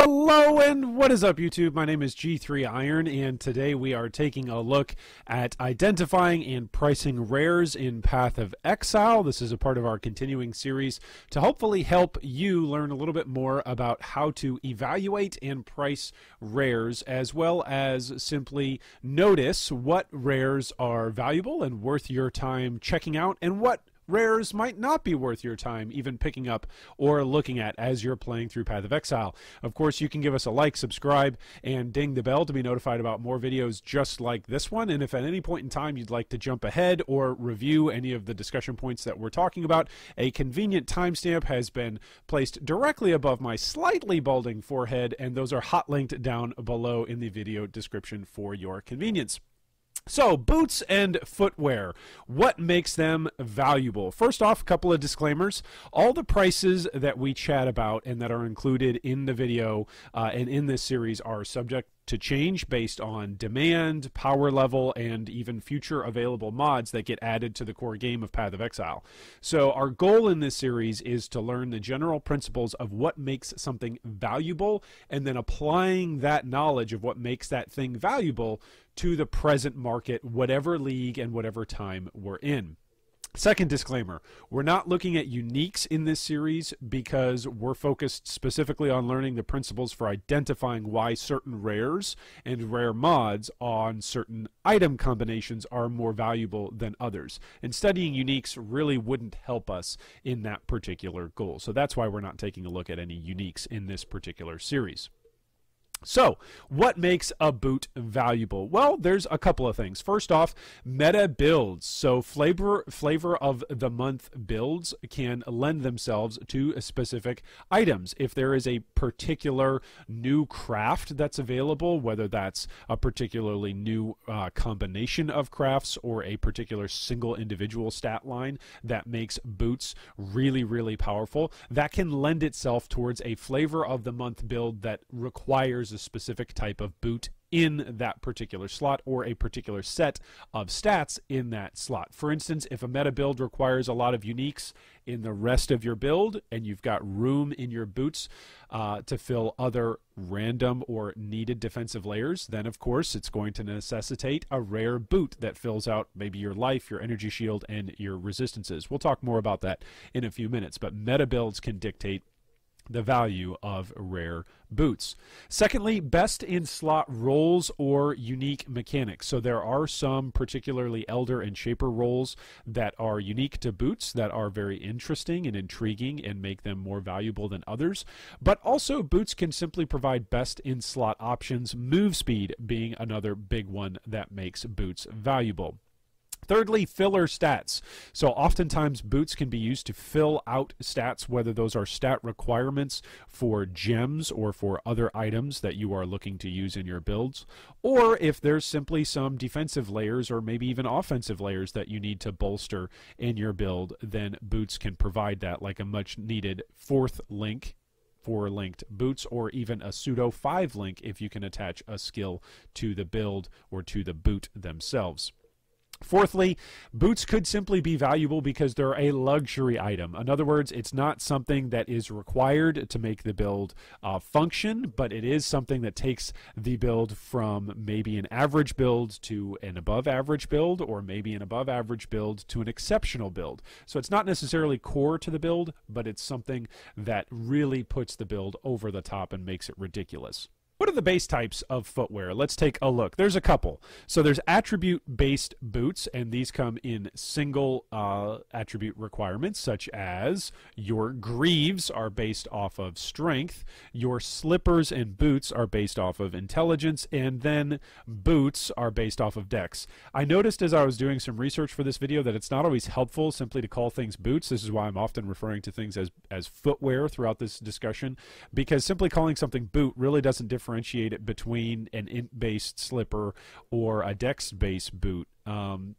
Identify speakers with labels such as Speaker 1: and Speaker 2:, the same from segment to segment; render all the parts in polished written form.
Speaker 1: Hello and what is up YouTube? My name is G3Iron and today we are taking a look at identifying and pricing rares in Path of Exile. This is a part of our continuing series to hopefully help you learn a little bit more about how to evaluate and price rares, as well as simply notice what rares are valuable and worth your time checking out and what rares might not be worth your time even picking up or looking at as you're playing through Path of Exile. Of course, you can give us a like, subscribe, and ding the bell to be notified about more videos just like this one. And if at any point in time you'd like to jump ahead or review any of the discussion points that we're talking about, a convenient timestamp has been placed directly above my slightly balding forehead, and those are hot linked down below in the video description for your convenience. So, boots and footwear, what makes them valuable? First off, a couple of disclaimers. All the prices that we chat about and that are included in the video and in this series are subject to change based on demand, power level, and even future available mods that get added to the core game of Path of Exile. So our goal in this series is to learn the general principles of what makes something valuable, and then applying that knowledge of what makes that thing valuable to the present market, whatever league and whatever time we're in. Second disclaimer, we're not looking at uniques in this series because we're focused specifically on learning the principles for identifying why certain rares and rare mods on certain item combinations are more valuable than others. And studying uniques really wouldn't help us in that particular goal. So that's why we're not taking a look at any uniques in this particular series. So, what makes a boot valuable? Well, there's a couple of things. First off, meta builds. So, flavor of the month builds can lend themselves to specific items. If there is a particular new craft that's available, whether that's a particularly new combination of crafts or a particular single individual stat line that makes boots really, really powerful, that can lend itself towards a flavor of the month build that requires a specific type of boot in that particular slot or a particular set of stats in that slot. For instance, if a meta build requires a lot of uniques in the rest of your build and you've got room in your boots to fill other random or needed defensive layers, then of course it's going to necessitate a rare boot that fills out maybe your life, your energy shield, and your resistances. We'll talk more about that in a few minutes, but meta builds can dictate the value of rare boots. Secondly, best in slot roles or unique mechanics. So there are some particularly Elder and Shaper roles that are unique to boots that are very interesting and intriguing and make them more valuable than others. But also boots can simply provide best in slot options, move speed being another big one that makes boots valuable. Thirdly, filler stats. So oftentimes boots can be used to fill out stats, whether those are stat requirements for gems or for other items that you are looking to use in your builds, or if there's simply some defensive layers or maybe even offensive layers that you need to bolster in your build, then boots can provide that, like a much needed fourth link for linked boots, or even a pseudo 5 link if you can attach a skill to the build or to the boot themselves. Fourthly, boots could simply be valuable because they're a luxury item. In other words, it's not something that is required to make the build function, but it is something that takes the build from maybe an average build to an above average build, or maybe an above average build to an exceptional build. So it's not necessarily core to the build, but it's something that really puts the build over the top and makes it ridiculous. What are the base types of footwear? Let's take a look. There's a couple. So there's attribute-based boots, and these come in single attribute requirements, such as your greaves are based off of strength, your slippers and boots are based off of intelligence, and then boots are based off of dex. I noticed as I was doing some research for this video that it's not always helpful simply to call things boots. This is why I'm often referring to things as footwear throughout this discussion, because simply calling something boot really doesn't differentiate it between an int-based slipper or a dex-based boot.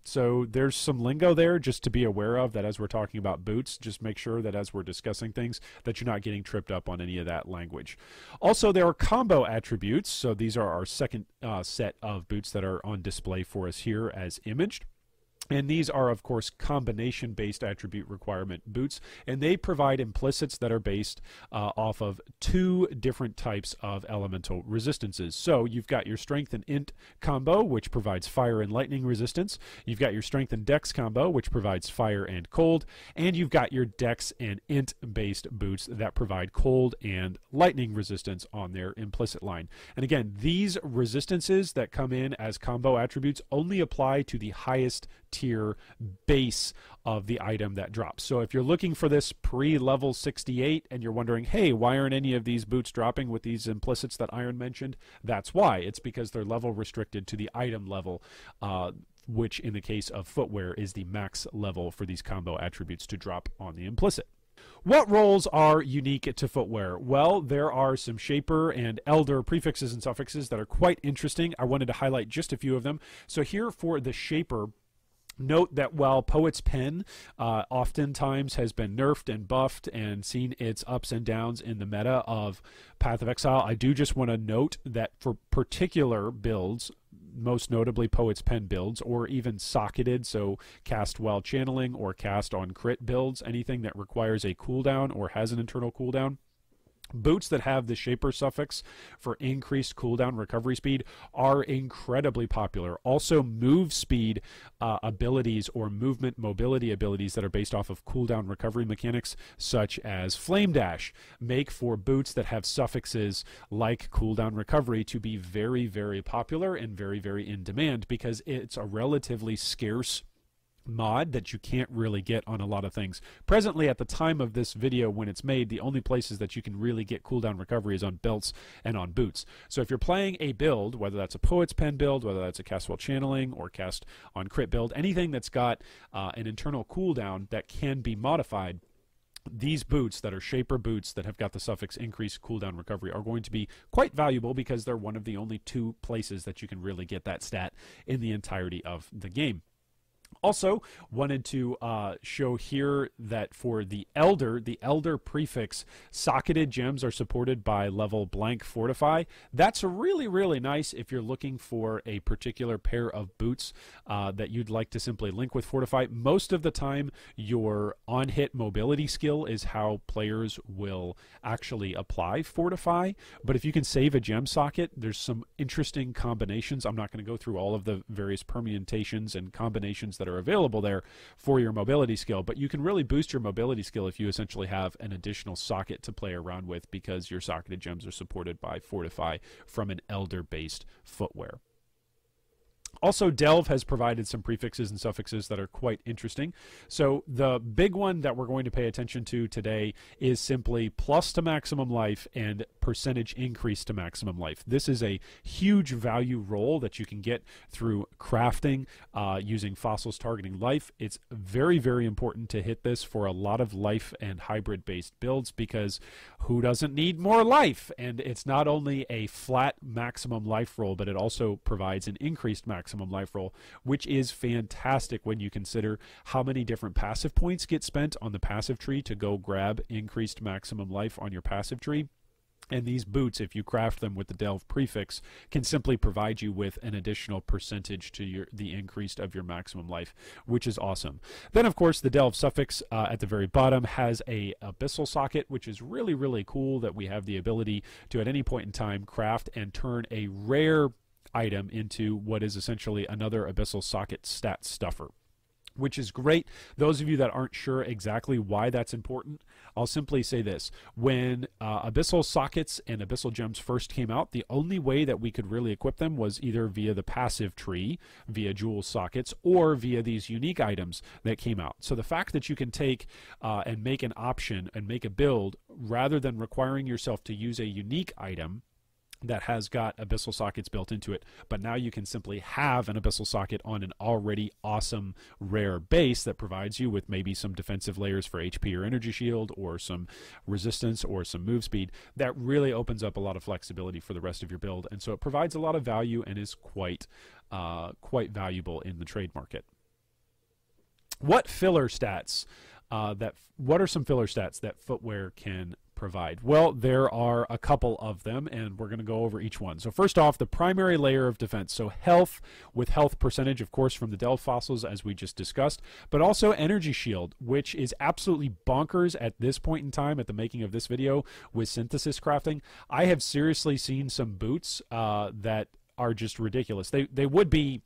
Speaker 1: So there's some lingo there just to be aware of, that as we're talking about boots, just make sure that as we're discussing things that you're not getting tripped up on any of that language. Also, there are combo attributes. So these are our second set of boots that are on display for us here as imaged. And these are, of course, combination-based attribute requirement boots, and they provide implicits that are based off of two different types of elemental resistances. So you've got your strength and int combo, which provides fire and lightning resistance. You've got your strength and dex combo, which provides fire and cold. And you've got your dex and int-based boots that provide cold and lightning resistance on their implicit line. And again, these resistances that come in as combo attributes only apply to the highest tier base of the item that drops. So if you're looking for this pre-level 68 and you're wondering, hey, why aren't any of these boots dropping with these implicits that Iron mentioned? That's why. It's because they're level restricted to the item level, which in the case of footwear is the max level for these combo attributes to drop on the implicit. What roles are unique to footwear? Well, there are some shaper and elder prefixes and suffixes that are quite interesting. I wanted to highlight just a few of them. So here for the shaper, note that while Poet's Pen oftentimes has been nerfed and buffed and seen its ups and downs in the meta of Path of Exile, I do just want to note that for particular builds, most notably Poet's Pen builds, or even socketed, so cast while channeling or cast on crit builds, anything that requires a cooldown or has an internal cooldown, boots that have the shaper suffix for increased cooldown recovery speed are incredibly popular. Also, move speed abilities or movement mobility abilities that are based off of cooldown recovery mechanics, such as Flame Dash, make for boots that have suffixes like cooldown recovery to be very, very popular and very, very in demand, because it's a relatively scarce mod that you can't really get on a lot of things. Presently, at the time of this video when it's made, the only places that you can really get cooldown recovery is on belts and on boots. So if you're playing a build, whether that's a Poet's Pen build, whether that's a cast while channeling or cast on crit build, anything that's got an internal cooldown that can be modified, these boots that are shaper boots that have got the suffix increased cooldown recovery are going to be quite valuable, because they're one of the only two places that you can really get that stat in the entirety of the game. Also, wanted to show here that for the Elder prefix, socketed gems are supported by level blank Fortify. That's really, really nice if you're looking for a particular pair of boots that you'd like to simply link with Fortify. Most of the time, your on-hit mobility skill is how players will actually apply Fortify. But if you can save a gem socket, there's some interesting combinations. I'm not going to go through all of the various permutations and combinations that are available there for your mobility skill, but you can really boost your mobility skill if you essentially have an additional socket to play around with, because your socketed gems are supported by Fortify from an Elder-based footwear. Also, Delve has provided some prefixes and suffixes that are quite interesting. So the big one that we're going to pay attention to today is simply plus to maximum life and percentage increase to maximum life. This is a huge value roll that you can get through crafting using fossils targeting life. It's very, very important to hit this for a lot of life and hybrid based builds, because who doesn't need more life? And it's not only a flat maximum life roll, but it also provides an increased maximum life roll, which is fantastic when you consider how many different passive points get spent on the passive tree to go grab increased maximum life on your passive tree. And these boots, if you craft them with the Delve prefix, can simply provide you with an additional percentage to the increased of your maximum life, which is awesome. Then, of course, the Delve suffix at the very bottom has a abyssal socket, which is really, really cool that we have the ability to, at any point in time, craft and turn a rare item into what is essentially another abyssal socket stat stuffer, which is great. Those of you that aren't sure exactly why that's important, I'll simply say this. When abyssal sockets and abyssal gems first came out, the only way that we could really equip them was either via the passive tree, via jewel sockets, or via these unique items that came out. So the fact that you can take and make an option and make a build rather than requiring yourself to use a unique item that has got abyssal sockets built into it, but now you can simply have an abyssal socket on an already awesome rare base that provides you with maybe some defensive layers for HP or energy shield, or some resistance or some move speed. That really opens up a lot of flexibility for the rest of your build, and so it provides a lot of value and is quite valuable in the trade market. What are some filler stats that footwear can provide? Well, there are a couple of them, and we're going to go over each one. So first off, the primary layer of defense. So health, with health percentage, of course, from the Delve fossils, as we just discussed, but also energy shield, which is absolutely bonkers at this point in time, at the making of this video, with synthesis crafting. I have seriously seen some boots that are just ridiculous. They would be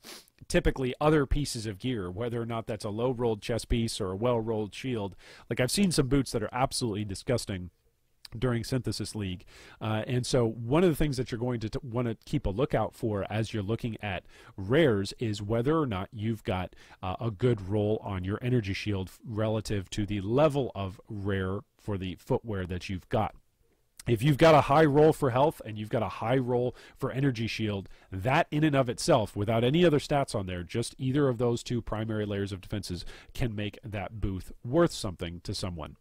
Speaker 1: typically other pieces of gear, whether or not that's a low-rolled chest piece or a well-rolled shield. Like, I've seen some boots that are absolutely disgusting during Synthesis League. And so one of the things that you're going to want to keep a lookout for as you're looking at rares is whether or not you've got a good roll on your energy shield relative to the level of rare for the footwear that you've got. If you've got a high roll for health and you've got a high roll for energy shield, that in and of itself, without any other stats on there, just either of those two primary layers of defenses can make that booth worth something to someone.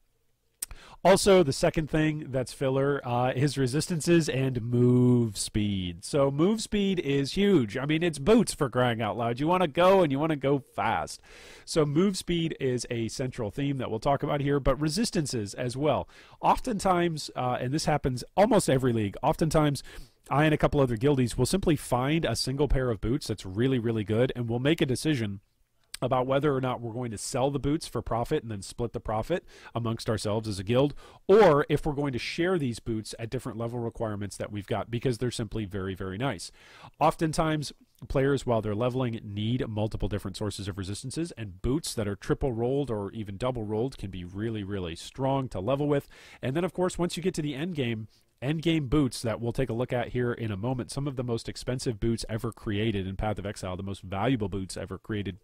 Speaker 1: Also, the second thing that's filler is resistances and move speed. So move speed is huge. I mean, it's boots, for crying out loud. You want to go and you want to go fast. So move speed is a central theme that we'll talk about here, but resistances as well. Oftentimes, and this happens almost every league, oftentimes I and a couple other guildies will simply find a single pair of boots that's really, really good, and we'll make a decision about whether or not we're going to sell the boots for profit and then split the profit amongst ourselves as a guild, or if we're going to share these boots at different level requirements that we've got because they're simply very, very nice. Oftentimes, players, while they're leveling, need multiple different sources of resistances, and boots that are triple rolled or even double rolled can be really, really strong to level with. And then, of course, once you get to the end game boots that we'll take a look at here in a moment, some of the most expensive boots ever created in Path of Exile, the most valuable boots ever created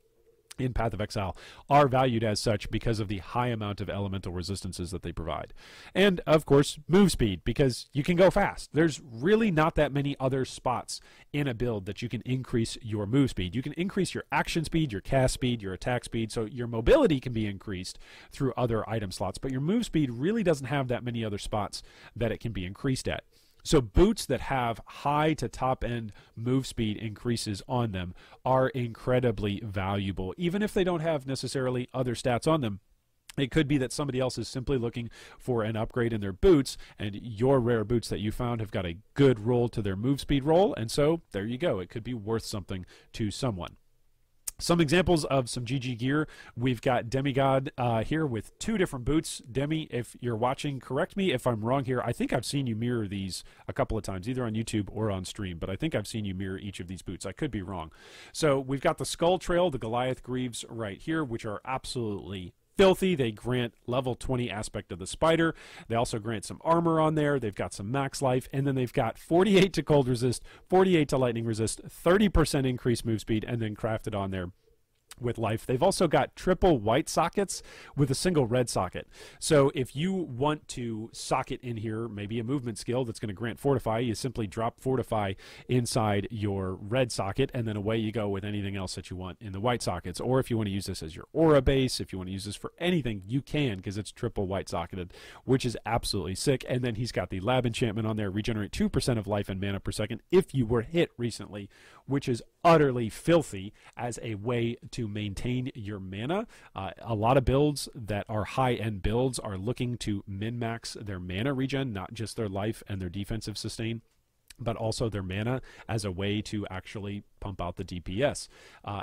Speaker 1: in Path of Exile, are valued as such because of the high amount of elemental resistances that they provide. And, of course, move speed, because you can go fast. There's really not that many other spots in a build that you can increase your move speed. You can increase your action speed, your cast speed, your attack speed, so your mobility can be increased through other item slots, but your move speed really doesn't have that many other spots that it can be increased at. So boots that have high to top end move speed increases on them are incredibly valuable, even if they don't have necessarily other stats on them. It could be that somebody else is simply looking for an upgrade in their boots, and your rare boots that you found have got a good roll to their move speed roll, and so there you go. It could be worth something to someone. Some examples of some GG gear. We've got Demigod here with two different boots. Demi, if you're watching, correct me if I'm wrong here. I think I've seen you mirror these a couple of times, either on YouTube or on stream, but I think I've seen you mirror each of these boots. I could be wrong. So we've got the Skull Trail, the Goliath Greaves right here, which are absolutely filthy. They grant level 20 aspect of the spider. They also grant some armor on there. They've got some max life, and then they've got 48 to cold resist, 48 to lightning resist, 30% increased move speed, and then crafted on there with life. They've also got triple white sockets with a single red socket. So if you want to socket in here maybe a movement skill that's going to grant Fortify, you simply drop Fortify inside your red socket, and then away you go with anything else that you want in the white sockets. Or if you want to use this as your aura base, if you want to use this for anything, you can, because it's triple white socketed, which is absolutely sick. And then he's got the lab enchantment on there, regenerate 2% of life and mana per second if you were hit recently, which is utterly filthy as a way to maintain your mana. A lot of builds that are high-end builds are looking to min-max their mana regen, not just their life and their defensive sustain, but also their mana as a way to actually pump out the DPS.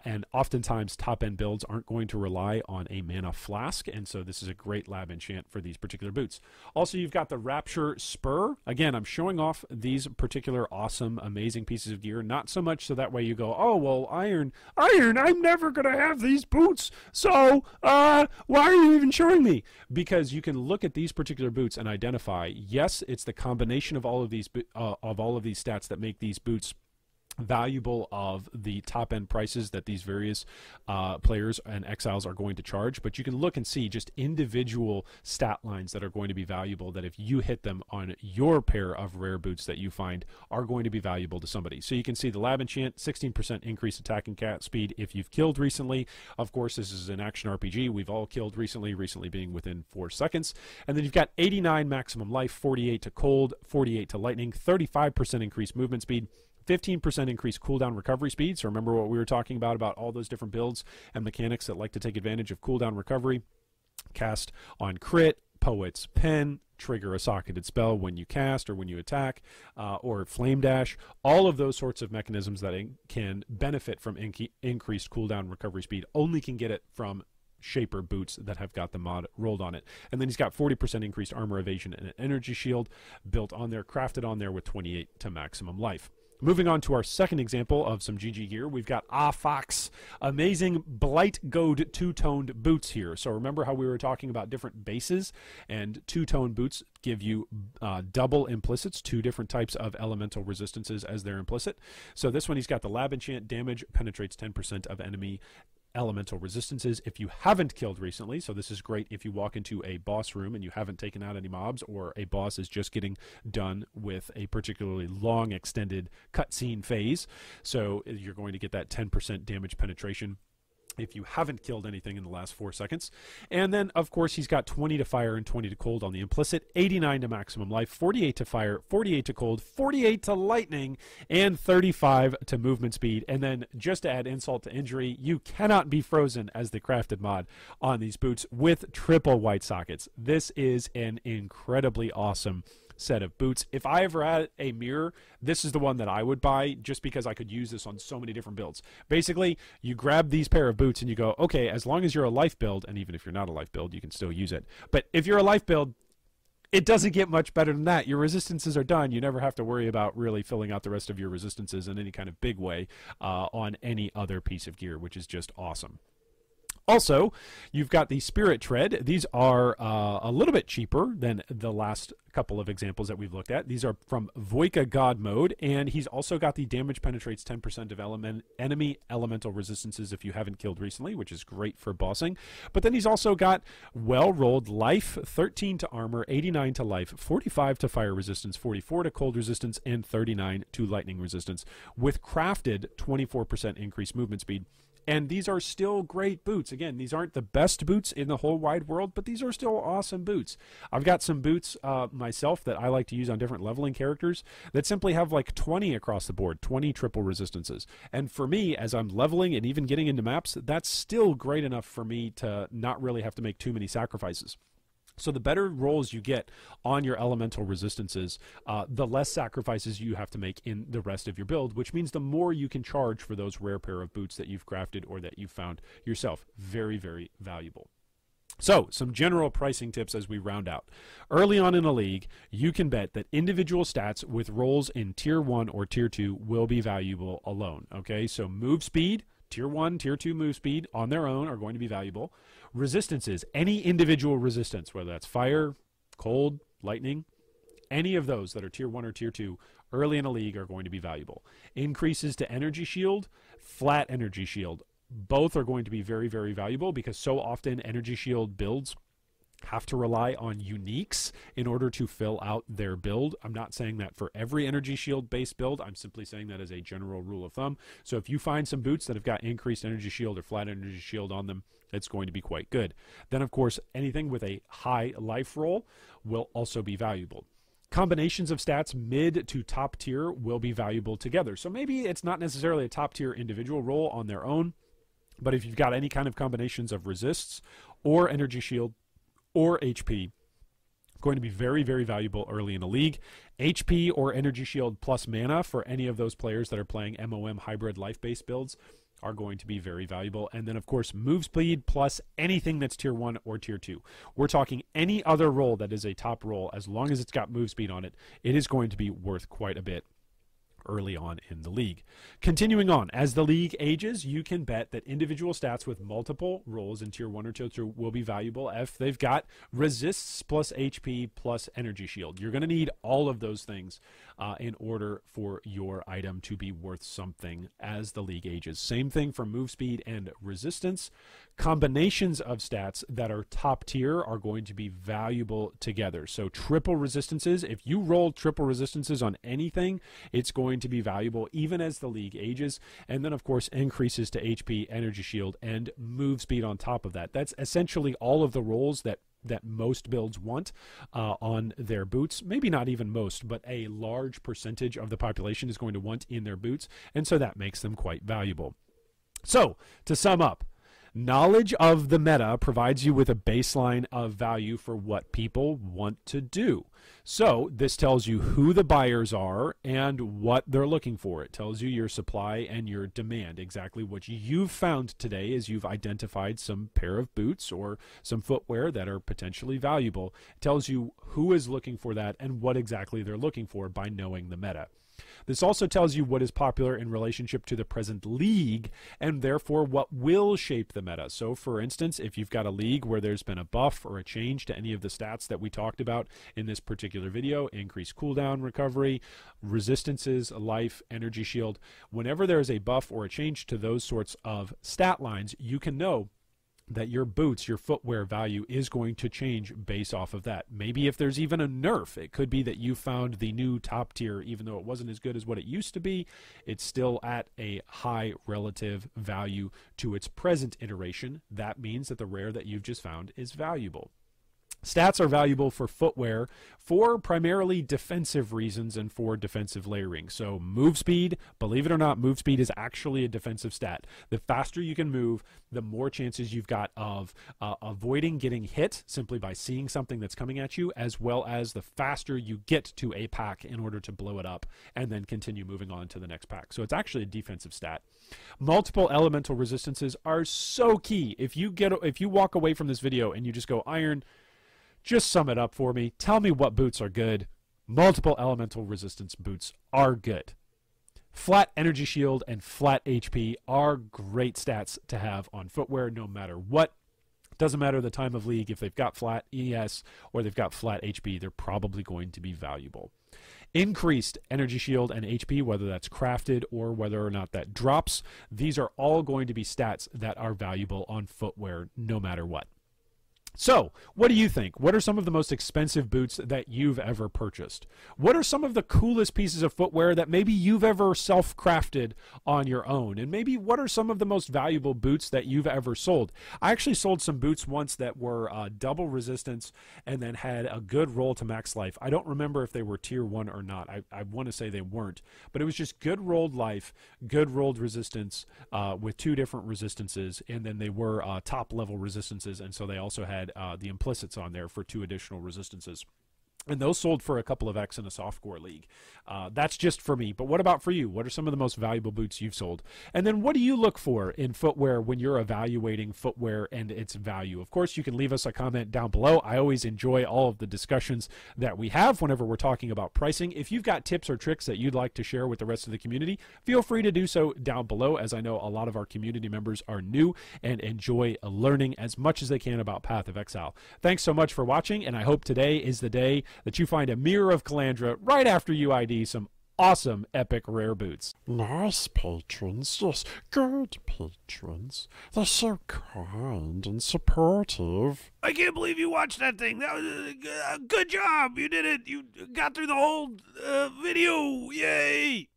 Speaker 1: And oftentimes top-end builds aren't going to rely on a mana flask, and so this is a great lab enchant for these particular boots. Also, you've got the Rapture Spur. Again, I'm showing off these particular awesome, amazing pieces of gear, not so much so that way you go, oh, well, Iron, I'm never going to have these boots, so why are you even showing me? Because you can look at these particular boots and identify, yes, it's the combination of all of these stats that make these boots valuable of the top end prices that these various players and exiles are going to charge, but you can look and see just individual stat lines that are going to be valuable, that if you hit them on your pair of rare boots that you find are going to be valuable to somebody. So you can see the lab enchant, 16% increased attack and cat speed if you've killed recently. Of course, this is an action RPG. We've all killed recently being within 4 seconds. And then you've got 89 maximum life, 48 to cold, 48 to lightning, 35% increased movement speed, 15% increased cooldown recovery speed. So remember what we were talking about all those different builds and mechanics that like to take advantage of cooldown recovery. Cast on crit, Poet's Pen, trigger a socketed spell when you cast or when you attack, or Flame Dash. All of those sorts of mechanisms that can benefit from increased cooldown recovery speed only can get it from Shaper boots that have got the mod rolled on it. And then he's got 40% increased armor evasion and an energy shield built on there, crafted on there with 28 to maximum life. Moving on to our second example of some GG gear, we've got Ahfack's amazing Blight Goad two-toned boots here. So remember how we were talking about different bases, and two-tone boots give you double implicits, 2 different types of elemental resistances as their implicit. So this one, he's got the lab enchant, damage penetrates 10% of enemy elemental resistances if you haven't killed recently. So this is great if you walk into a boss room and you haven't taken out any mobs, or a boss is just getting done with a particularly long extended cutscene phase. So you're going to get that 10% damage penetration if you haven't killed anything in the last 4 seconds. And then, of course, he's got 20 to fire and 20 to cold on the implicit, 89 to maximum life, 48 to fire, 48 to cold, 48 to lightning, and 35 to movement speed. And then, just to add insult to injury, you cannot be frozen as the crafted mod on these boots with triple white sockets. This is an incredibly awesome set of boots. If I ever had a mirror, this is the one that I would buy, just because I could use this on so many different builds. Basically, you grab these pair of boots and you go, okay, as long as you're a life build, and even if you're not a life build, you can still use it. But if you're a life build, it doesn't get much better than that. Your resistances are done. You never have to worry about really filling out the rest of your resistances in any kind of big way on any other piece of gear, which is just awesome. Also, you've got the Spirit Tread. These are a little bit cheaper than the last couple of examples that we've looked at. These are from VoikaGodmode, and he's also got the damage penetrates 10% of enemy elemental resistances if you haven't killed recently, which is great for bossing. But then he's also got well-rolled life, 13 to armor, 89 to life, 45 to fire resistance, 44 to cold resistance, and 39 to lightning resistance, with crafted 24% increased movement speed. And these are still great boots. Again, these aren't the best boots in the whole wide world, but these are still awesome boots. I've got some boots myself that I like to use on different leveling characters that simply have like 20 across the board, 20 triple resistances. And for me, as I'm leveling and even getting into maps, that's still great enough for me to not really have to make too many sacrifices. So the better rolls you get on your elemental resistances, the less sacrifices you have to make in the rest of your build, which means the more you can charge for those rare pair of boots that you've crafted or that you've found yourself. Very, very valuable. So, some general pricing tips as we round out. Early on in a league, you can bet that individual stats with rolls in Tier 1 or Tier 2 will be valuable alone. Okay, so move speed, Tier 1, Tier 2 move speed on their own are going to be valuable. Resistances, any individual resistance, whether that's fire, cold, lightning, any of those that are Tier 1 or Tier 2 early in a league are going to be valuable. Increases to energy shield, flat energy shield, both are going to be very, very valuable, because so often energy shield builds have to rely on uniques in order to fill out their build. I'm not saying that for every energy shield based build. I'm simply saying that as a general rule of thumb. So if you find some boots that have got increased energy shield or flat energy shield on them, it's going to be quite good. Then, of course, anything with a high life roll will also be valuable. Combinations of stats mid to top tier will be valuable together. So maybe it's not necessarily a top tier individual roll on their own, but if you've got any kind of combinations of resists or energy shield or HP, going to be very, very valuable early in a league. HP or energy shield plus mana for any of those players that are playing MOM hybrid life-based builds are going to be very valuable. And then, of course, move speed plus anything that's Tier 1 or Tier 2. We're talking any other roll that is a top roll, as long as it's got move speed on it, it is going to be worth quite a bit early on in the league. Continuing on, as the league ages, you can bet that individual stats with multiple rolls in Tier 1 or Tier 2 will be valuable if they've got resists plus HP plus energy shield. You're going to need all of those things in order for your item to be worth something as the league ages. Same thing for move speed and resistance. Combinations of stats that are top tier are going to be valuable together. So triple resistances, if you roll triple resistances on anything, it's going to be valuable even as the league ages. And then, of course, increases to HP, energy shield, and move speed on top of that. That's essentially all of the rolls that most builds want on their boots. Maybe not even most, but a large percentage of the population is going to want in their boots, and so that makes them quite valuable. So, to sum up, Knowledge of the meta provides you with a baseline of value for what people want to do. So this tells you who the buyers are and what they're looking for. It tells you your supply and your demand, exactly what you've found today is you've identified some pair of boots or some footwear that are potentially valuable. It tells you who is looking for that and what exactly they're looking for by knowing the meta. This also tells you what is popular in relationship to the present league and therefore what will shape the meta. So for instance, if you've got a league where there's been a buff or a change to any of the stats that we talked about in this particular video, increased cooldown, recovery, resistances, life, energy shield, whenever there is a buff or a change to those sorts of stat lines, you can know that your boots, your footwear value is going to change based off of that. Maybe if there's even a nerf, it could be that you found the new top tier, even though it wasn't as good as what it used to be, it's still at a high relative value to its present iteration. That means that the rare that you've just found is valuable. Stats are valuable for footwear for primarily defensive reasons and for defensive layering. So move speed, believe it or not, move speed is actually a defensive stat. The faster you can move, the more chances you've got of avoiding getting hit simply by seeing something that's coming at you, as well as the faster you get to a pack in order to blow it up and then continue moving on to the next pack. So it's actually a defensive stat. Multiple elemental resistances are so key. If you walk away from this video and you just go, Iron, just sum it up for me. Tell me what boots are good. Multiple elemental resistance boots are good. Flat energy shield and flat HP are great stats to have on footwear no matter what. Doesn't matter the time of league. If they've got flat ES or they've got flat HP, they're probably going to be valuable. Increased energy shield and HP, whether that's crafted or whether or not that drops, these are all going to be stats that are valuable on footwear no matter what. So, what do you think? What are some of the most expensive boots that you've ever purchased? What are some of the coolest pieces of footwear that maybe you've ever self-crafted on your own? And maybe what are some of the most valuable boots that you've ever sold? I actually sold some boots once that were double resistance and then had a good roll to max life. I don't remember if they were tier 1 or not. I want to say they weren't. But it was just good rolled life, good rolled resistance with 2 different resistances, and then they were top level resistances, and so they also had the implicits on there for 2 additional resistances. And those sold for a couple of X in a softcore league. That's just for me. But what about for you? What are some of the most valuable boots you've sold? And then what do you look for in footwear when you're evaluating footwear and its value? Of course, you can leave us a comment down below. I always enjoy all of the discussions that we have whenever we're talking about pricing. If you've got tips or tricks that you'd like to share with the rest of the community, feel free to do so down below, as I know a lot of our community members are new and enjoy learning as much as they can about Path of Exile. Thanks so much for watching, and I hope today is the day that you find a Mirror of Calandra right after you ID some awesome epic rare boots.
Speaker 2: Nice patrons, yes, good patrons. They're so kind and supportive.
Speaker 3: I can't believe you watched that thing. That was good job. You did it. You got through the whole video. Yay.